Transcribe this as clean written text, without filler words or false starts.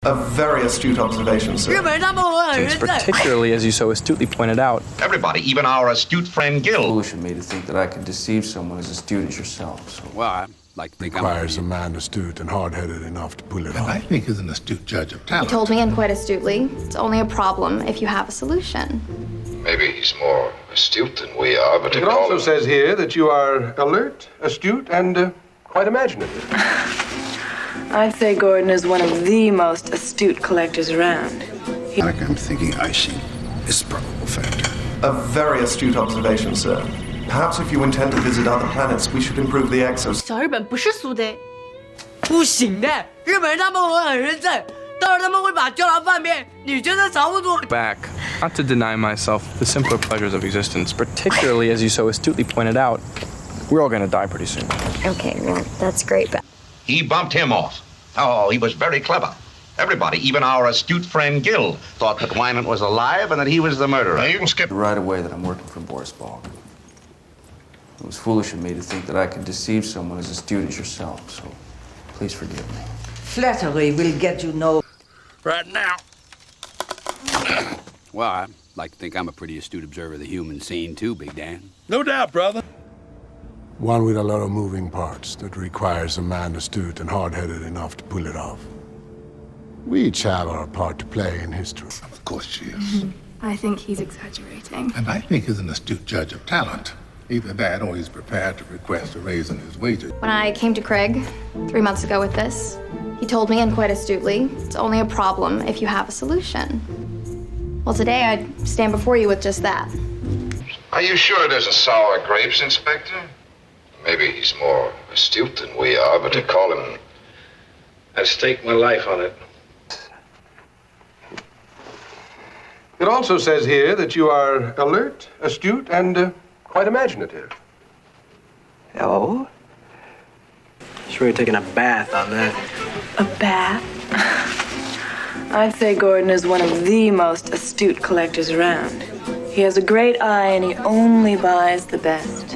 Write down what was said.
A very astute observation, sir. Particularly, as you so astutely pointed out. Everybody, even our astute friend Gil. Foolish of me to think that I could deceive someone as astute as yourself. So. Well, I like to think requires a man astute and hard-headed enough to pull it off. I think he's an astute judge of talent. He told me, and quite astutely, it's only a problem if you have a solution. Maybe he's more astute than we are, but it also says here that you are alert, astute, and quite imaginative. I'd say Gordon is one of the most astute collectors around. I'm thinking icing is probable factor. A very astute observation, sir. Perhaps if you intend to visit other planets, we should improve the exos. 小日本不是苏的，不行的，日本人他们很认真，到时候他们会把胶囊饭片，你觉得藏不住。 Back, not to deny myself the simpler pleasures of existence, particularly as you so astutely pointed out, we're all gonna die pretty soon. Okay, well, that's great, but... He bumped him off. Oh, he was very clever. Everybody, even our astute friend Gil, thought that Wynant was alive and that he was the murderer. Now, you can skip right away that I'm working for Boris Ball. It was foolish of me to think that I could deceive someone as astute as yourself, so please forgive me. Flattery will get you no... Right now. Well, I like to think I'm a pretty astute observer of the human scene, too, Big Dan. No doubt, brother. One with a lot of moving parts that requires a man astute and hard-headed enough to pull it off. We each have our part to play in history. Of course she is. I think he's exaggerating. And I think he's an astute judge of talent. Either that or he's prepared to request a raise in his wages. When I came to Craig 3 months ago with this, he told me, and quite astutely, it's only a problem if you have a solution. Well, today I'd stand before you with just that. Are you sure it isn't sour grapes, Inspector? Maybe he's more astute than we are, but to call him... I'd stake my life on it. It also says here that you are alert, astute, and quite imaginative. Oh? Should we taking a bath on that? A bath? I'd say Gordon is one of the most astute collectors around. He has a great eye and he only buys the best.